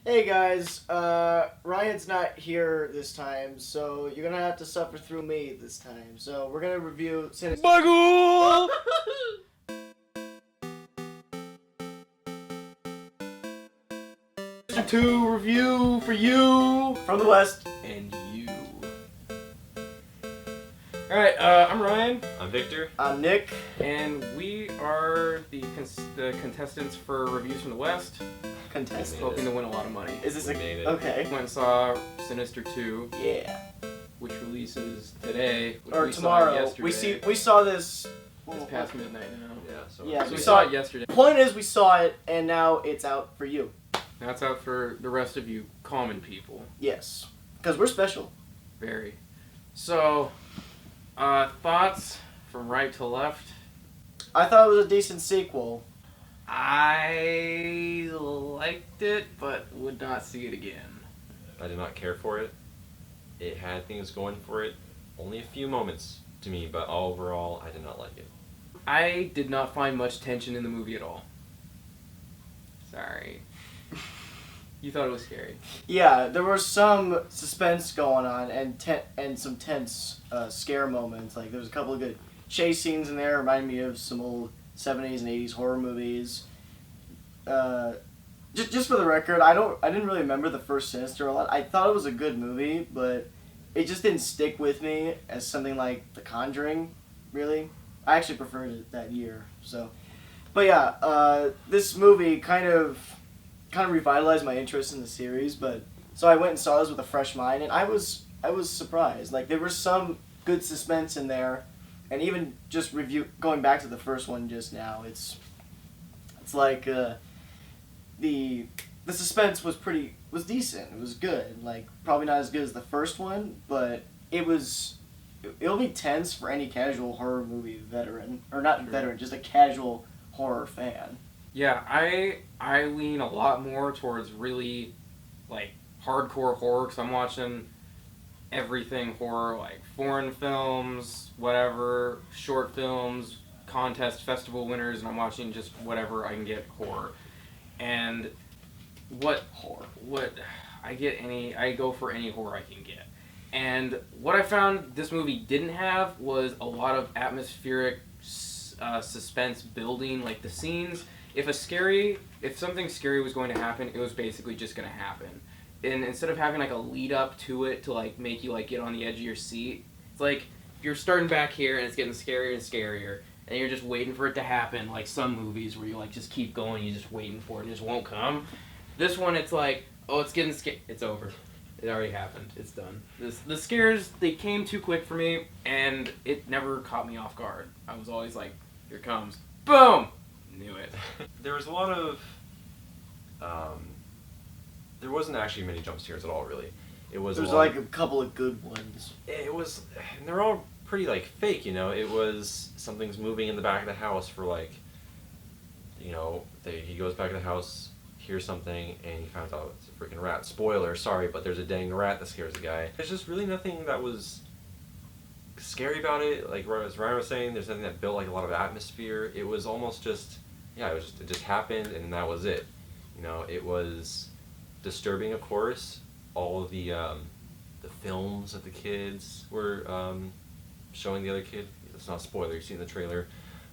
Hey guys, Ryan's not here this time, so you're gonna have to suffer through me this time. So we're gonna review Sinister. Bagul! Sinister 2 review for you from the West. And you. Alright, I'm Ryan. I'm Victor. I'm Nick. And we are the contestants for Reviews from the West. Contestant. Hoping to win a lot of money. Is this We made it. okay? Went and saw Sinister 2, Yeah. which releases today. Which Or we saw tomorrow. yesterday. We saw this. It's past midnight now. Yeah, so Yeah, So we we saw saw it yesterday. Point is, we saw it, and now it's out for you. Now it's out for the rest of you common people. Yes, because we're special. Very. So, thoughts from right to left? I thought it was a decent sequel. I liked it, but would not see it again. I did not care for it. It had things going for it. Only a few moments to me, but overall, I did not like it. I did not find much tension in the movie at all. Sorry. You thought it was scary. Yeah, there was some suspense going on and some tense scare moments. Like there was a couple of good chase scenes in there. Reminded me of some old 70s and 80s horror movies. Just for the record, I didn't really remember the first Sinister a lot. I thought it was a good movie, but it just didn't stick with me as something like The Conjuring. Really, I actually preferred it that year. So, but yeah, this movie kind of revitalized my interest in the series. But so I went and saw this with a fresh mind, and I was surprised. Like there was some good suspense in there, and even just going back to the first one just now, it's like the suspense was decent. It was good. Like probably not as good as the first one, but it'll be tense for any casual horror movie veteran, or not veteran, just a casual horror fan. Yeah, I lean a lot more towards really, like, hardcore horror, because I'm watching everything horror, like foreign films, whatever, short films, contest festival winners, and I'm watching just whatever I can get horror. And what I go for any horror I can get. And what I found this movie didn't have was a lot of atmospheric suspense building, like the scenes. If something scary was going to happen, it was basically just going to happen. And instead of having like a lead up to it to like make you like get on the edge of your seat, it's like you're starting back here and it's getting scarier and scarier, and you're just waiting for it to happen, like some movies where you like just keep going, you're just waiting for it and it just won't come. This one, it's like, oh, it's getting it's over. It already happened. It's done. The scares, they came too quick for me, and it never caught me off guard. I was always like, here it comes. Boom! Knew it. There was a lot of... there wasn't actually many jump scares at all, really. It was Like a couple of good ones. It was... And they're all pretty, like, fake, you know? It was... Something's moving in the back of the house for, like... You know, he goes back to the house, hears something, and he finds out it's a freaking rat. Spoiler, sorry, but there's a dang rat that scares the guy. There's just really nothing that was scary about it. Like as Ryan was saying, there's nothing that built like a lot of atmosphere. It was almost just, it just happened, and that was it. You know, it was disturbing, of course. All of the films that the kids were showing the other kid. It's not a spoiler, you've seen the trailer.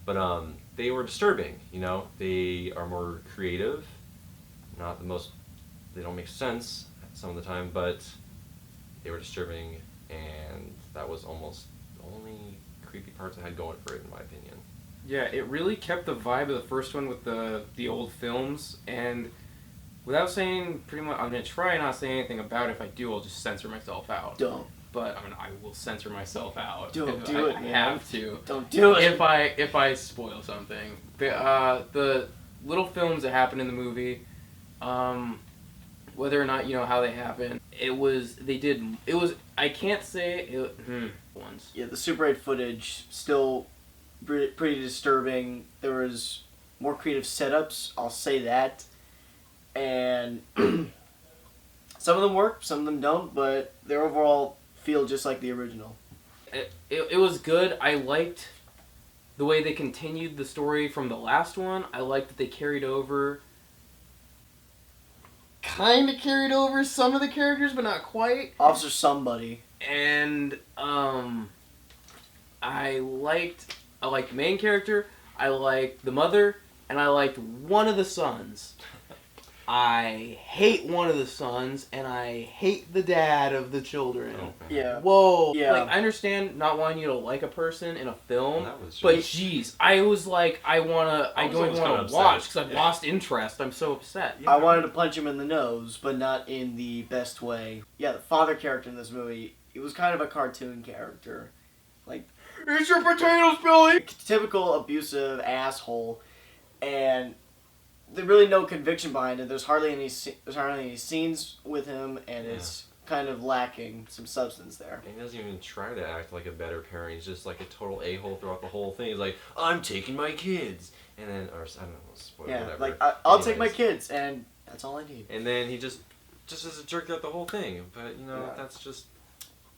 But they were disturbing, you know. They are more creative. Not the most... They don't make sense some of the time, but they were disturbing, and that was almost the only creepy parts I had going for it, in my opinion. Yeah, it really kept the vibe of the first one with the old films, and without saying pretty much... I'm going to try not say anything about it. If I do, I'll just censor myself out. Don't. But I mean, I will censor myself out. Don't do it, I man. have to. Don't do it. If I spoil something, the little films that happen in the movie, whether or not you know how they happen, I can't say it. Ones. Yeah, the Super 8 footage still pretty disturbing. There was more creative setups. I'll say that, and some of them work, some of them don't, but they're overall feel just like the original. It was good. I liked the way they continued the story from the last one. I liked that they carried over kind of carried over some of the characters, but not quite. Officer Somebody. And I liked the main character, I liked the mother, and I liked one of the sons. I hate one of the sons, and I hate the dad of the children. Oh, Yeah. Whoa. Yeah. Like, I understand not wanting you to like a person in a film, That was but just- jeez, I was like, I was don't almost even kinda want to upset. watch because I've Yeah. lost interest. I'm so upset. I wanted to punch him in the nose, but not in the best way. Yeah, the father character in this movie, it was kind of a cartoon character. Like, Eat your potatoes, Billy! typical abusive asshole, and there's really no conviction behind it. There's hardly any scenes with him, and it's kind of lacking some substance there. And he doesn't even try to act like a better parent. He's just like a total a-hole throughout the whole thing. He's like, I'm taking my kids. And then, or I don't know, spoiler, Yeah, whatever. like, I'll take my Anyways. kids, and that's all I need. And then he just is a jerk throughout the whole thing. But, you know, Yeah. that's just...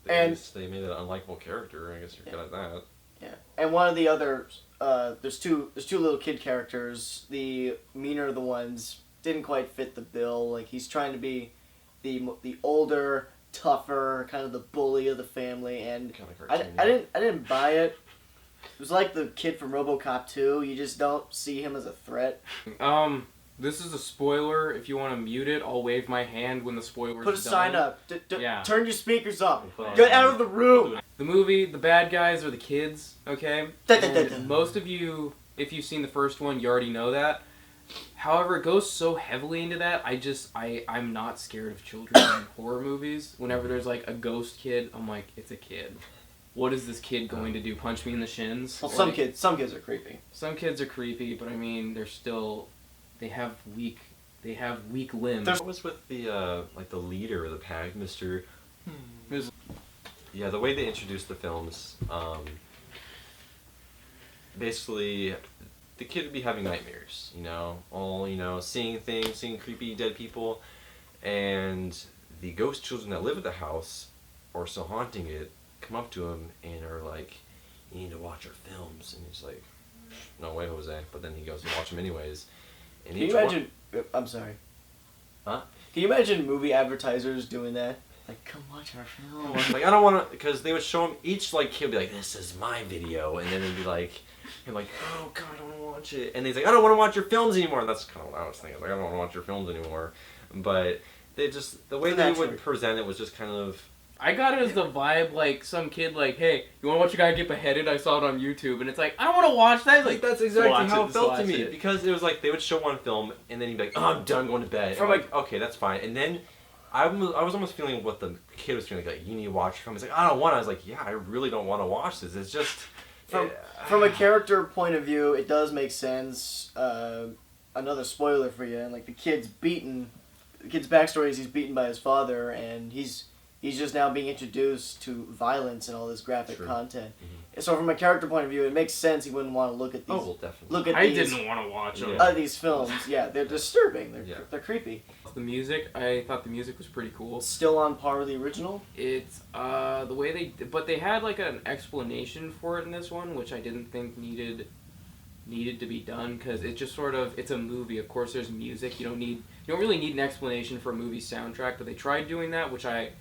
And- They made an unlikable character. I guess you're good at that. Yeah, and one of the other, there's two little kid characters. The meaner of the ones didn't quite fit the bill. Like, he's trying to be the older, tougher, kind of the bully of the family, and Kind of I cartoony. didn't buy it. It was like the kid from RoboCop 2. You just don't see him as a threat. This is a spoiler. If you want to mute it, I'll wave my hand when the spoiler's Put a done. sign up. Yeah. Turn your speakers up. Well, Get out of the room. The movie, the bad guys are the kids, okay? Da, da, da, da. And most of you, if you've seen the first one, you already know that. However, it goes so heavily into that, I'm not scared of children in horror movies. Whenever there's like a ghost kid, I'm like, it's a kid. What is this kid going to do? Punch me in the shins? Well, Like, some kids are creepy. Some kids are creepy, but I mean, they have weak limbs. What was with the the leader of the pack, Mr. Ms. Yeah, the way they introduced the films, basically, the kid would be having nightmares, seeing things, seeing creepy dead people, and the ghost children that live at the house, or still haunting it, come up to him and are like, you need to watch our films, and he's like, no way, Jose, but then he goes to watch them anyways. And Can you each one- imagine? I'm sorry. Huh? Can you imagine movie advertisers doing that? Like, come watch our film. Like, I don't want to, because they would show him, each, kid would be like, this is my video, and then it'd be like, you're like, oh, God, I don't want to watch it, and he's like, I don't want to watch your films anymore, and that's kind of what I was thinking, like, I don't want to watch your films anymore, but the way they would present it was just kind of... I got it as the vibe, like, some kid, like, hey, you want to watch a guy get beheaded? I saw it on YouTube, and it's like, I don't want to watch that. Like, that's exactly watch how it, it felt to watch me, it. because it was like, they would show one film, and then he'd be like, oh, I'm done going to bed, From and I'm like, okay, that's fine, and then... I was almost feeling what the kid was feeling, like, you need to watch your film. He's like, I don't want to. I was like, yeah, I really don't want to watch this. It's just... From a character point of view, it does make sense. Another spoiler for you, and like the kid's backstory is he's beaten by his father, and he's just now being introduced to violence and all this graphic True. content. So from a character point of view, it makes sense he wouldn't want to look at these. Oh, well, definitely. Look at I these. didn't want to watch them. Yeah. These films, yeah, they're disturbing. They're creepy. The music, I thought the music was pretty cool. Still on par with the original. It's the way but they had like an explanation for it in this one, which I didn't think needed to be done, because it just sort of, it's a movie. Of course, there's music. You don't really need an explanation for a movie soundtrack, but they tried doing that, which I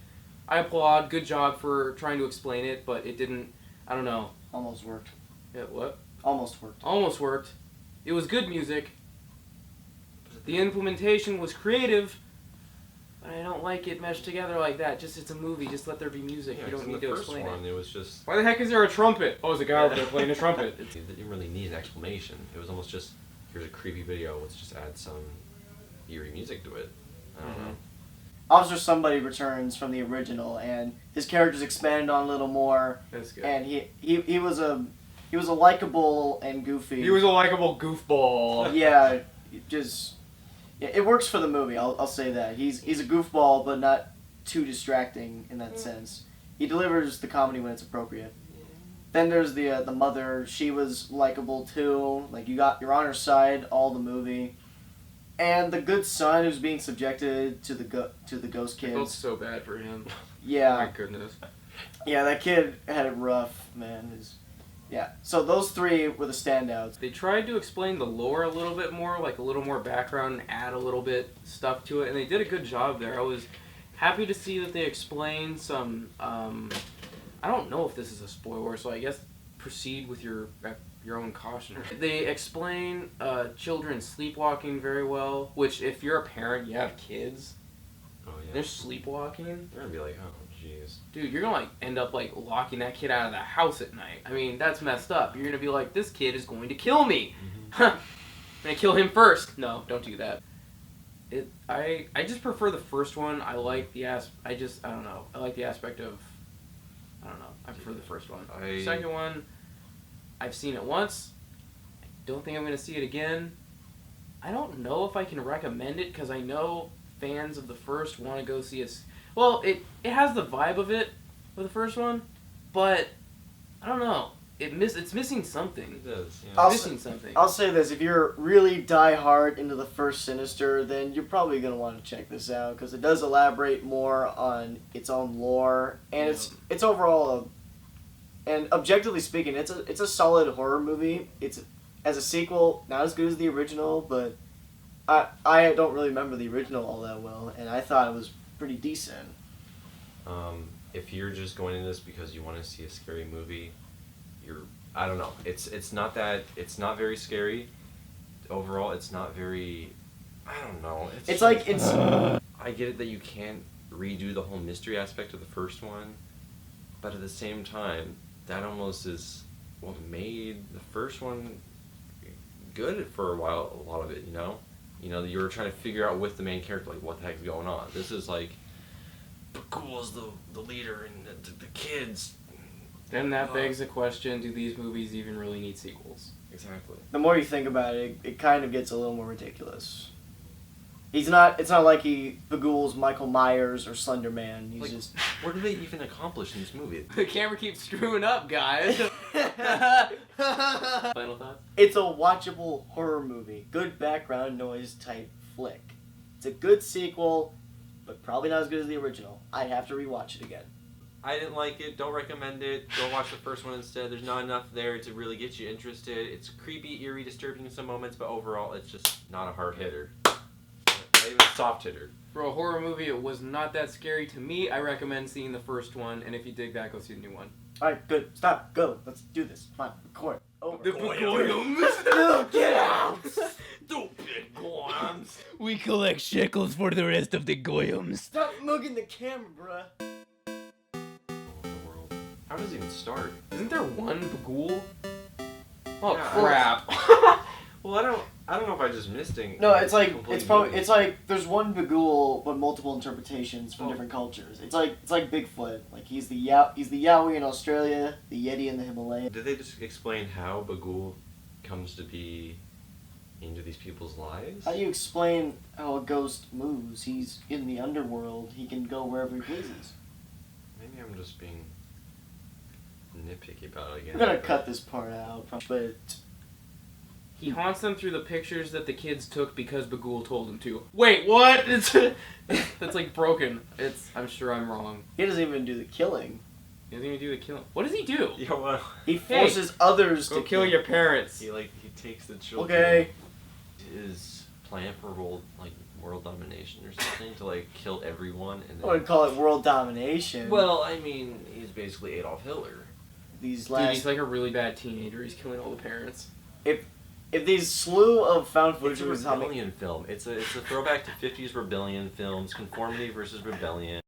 applaud. Good job for trying to explain it, but it didn't. I don't know. Almost worked. What? Almost worked. Almost worked. It was good music. The implementation was creative, but I don't like it meshed together like that. Just, it's a movie. Just let there be music. Yeah, You 'cause don't in need the to first explain one, it. it was just... Why the heck is there a trumpet? Oh, it's a guy over there playing a trumpet. They didn't really need an explanation. It was almost just, here's a creepy video, let's just add some eerie music to it. I don't know. Officer Somebody returns from the original, and his character's expanded on a little more. That's good. And he was a likable and goofy. He was a likable goofball. Yeah, it works for the movie. I'll say that he's a goofball, but not too distracting in that sense. He delivers the comedy when it's appropriate. Then there's the mother. She was likable too. Like, you're on her side all the movie. And the good son who's being subjected to the ghost I felt kids. so bad for him. Yeah. Oh my goodness. Yeah, that kid had it rough, man. Yeah, so those three were the standouts. They tried to explain the lore a little bit more, like a little more background and add a little bit stuff to it, and they did a good job there. I was happy to see that they explained some, I don't know if this is a spoiler, so I guess proceed with your own caution. They explain children sleepwalking very well, which if you're a parent, you have kids, they're sleepwalking. They're gonna be like, oh, jeez. Dude, you're gonna like end up like locking that kid out of the house at night. I mean, that's messed up. You're gonna be like, this kid is going to kill me. I'm gonna kill him first. No, don't do that. I just prefer the first one. I like the I don't know. I like the aspect of, I don't know. I prefer the first one. The second one, I've seen it once. I don't think I'm gonna see it again. I don't know if I can recommend it because I know fans of the first want to go see us. Well, it has the vibe of it for the first one, but I don't know. It's missing something. It does. Yeah. It's missing something. I'll say this: if you're really die hard into the first Sinister, then you're probably gonna want to check this out because it does elaborate more on its own lore, and it's overall and objectively speaking, it's a solid horror movie. It's as a sequel, not as good as the original, but I don't really remember the original all that well, and I thought it was pretty decent. If you're just going into this because you want to see a scary movie, I don't know. It's not very scary. Overall, it's not very. I don't know. I get it that you can't redo the whole mystery aspect of the first one, but at the same time, that almost is what made the first one good for a while. A lot of it, you know, you were trying to figure out with the main character like what the heck's going on. This is like, Bagul's the leader and the kids. Then that begs the question: do these movies even really need sequels? Exactly. The more you think about it, it kind of gets a little more ridiculous. It's not like Bagul's Michael Myers or Slender Man. He's like, just. What do they even accomplish in this movie? The camera keeps screwing up, guys. Final thoughts? It's a watchable horror movie. Good background noise type flick. It's a good sequel, but probably not as good as the original. I'd have to rewatch it again. I didn't like it. Don't recommend it. Go watch the first one instead. There's not enough there to really get you interested. It's creepy, eerie, disturbing in some moments, but overall, it's just not a hard hitter. Not even a soft hitter. For a horror movie, it was not that scary to me. I recommend seeing the first one, and if you dig that, go see the new one. Alright, good. Stop. Go. Let's do this. Come on. Record. Over. The Goyams. No, get out! Stupid Goyams. We collect shekels for the rest of the Goyams. Stop mugging the camera, bruh. How does it even start? Isn't there one Bagul? Oh Yeah, crap! Well, I don't know if I just missed it. No, it's like there's one Bagul but multiple interpretations from different cultures. It's like Bigfoot. Like he's the Yowie in Australia, the Yeti in the Himalayas. Did they just explain how Bagul comes to be into these people's lives? How do you explain how a ghost moves? He's in the underworld. He can go wherever he pleases. Maybe I'm just being nitpicky about it again. We're gonna cut this part out, but He haunts them through the pictures that the kids took because Bagul told him to. Wait, what? That's like broken. I'm sure I'm wrong. he doesn't even do the killing. He doesn't even do the killing. What does he do? Yeah, well, He forces others Go to kill your parents. he takes the children. Okay. His plan for world domination or something to kill everyone and I then. wouldn't call it world domination. Well, I mean, he's basically Adolf Hitler. these Dude, last he's like a really bad teenager. He's killing all the parents. if these slew of found footage It's a movies, how many rebellion film. It's a throwback to 50s rebellion films, conformity versus rebellion.